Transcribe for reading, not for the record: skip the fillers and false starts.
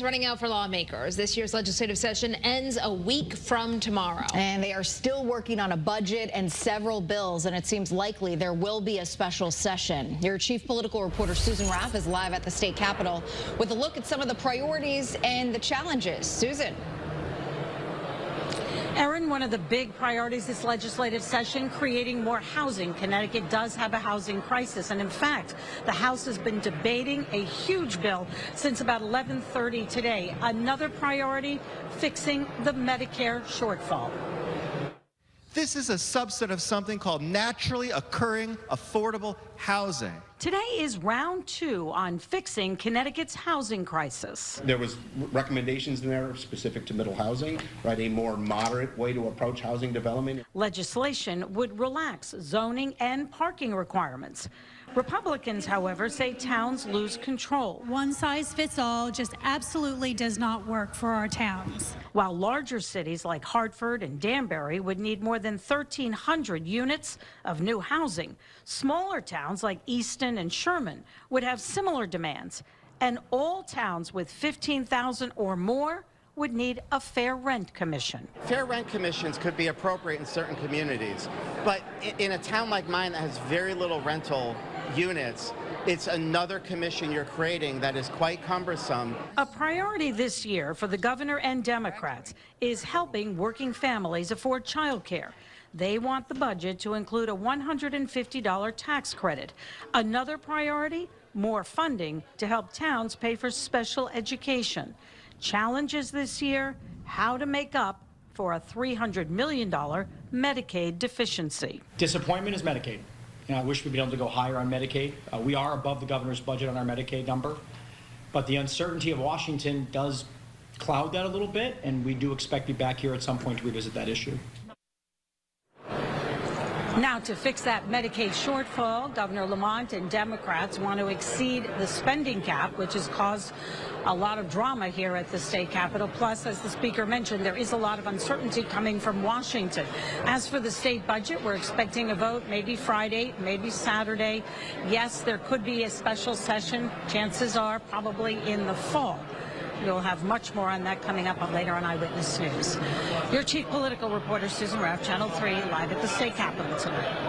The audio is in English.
Running out for lawmakers. This year's legislative session ends a week from tomorrow. And they are still working on a budget and several bills, and it seems likely there will be a special session. Your chief political reporter, Susan Raff, is live at the state capitol with a look at some of the priorities and the challenges. Susan. Erin, one of the big priorities this legislative session, creating more housing. Connecticut does have a housing crisis, and in fact, the House has been debating a huge bill since about 11:30 today. Another priority, fixing the Medicare shortfall. This is a subset of something called naturally occurring affordable housing. Today is round 2 on fixing Connecticut's housing crisis. There was recommendations in there specific to middle housing, right? A more moderate way to approach housing development. Legislation would relax zoning and parking requirements. Republicans, however, say towns lose control. One size fits all just absolutely does not work for our towns. While larger cities like Hartford and Danbury would need more than 1,300 units of new housing, smaller towns like Easton and Sherman would have similar demands. And all towns with 15,000 or more would need a fair rent commission. Fair rent commissions could be appropriate in certain communities, but in a town like mine that has very little rental units, it's another commission you're creating that is quite cumbersome. A priority this year for the governor and Democrats is helping working families afford childcare. They want the budget to include a $150 tax credit. Another priority, more funding to help towns pay for special education. Challenges this year, how to make up for a $300 million Medicaid deficiency. Disappointment is Medicaid. I wish we'd be able to go higher on Medicaid. We are above the governor's budget on our Medicaid number, but the uncertainty of Washington does cloud that a little bit, and we do expect to be back here at some point to revisit that issue. Now, to fix that Medicaid shortfall, Governor Lamont and Democrats want to exceed the spending cap, which has caused a lot of drama here at the state capitol. Plus, as the speaker mentioned, there is a lot of uncertainty coming from Washington. As for the state budget, we're expecting a vote maybe Friday, maybe Saturday. Yes, there could be a special session. Chances are probably in the fall. You'll have much more on that coming up later on Eyewitness News. Your chief political reporter, Susan Raff, Channel 3, live at the state capitol tonight.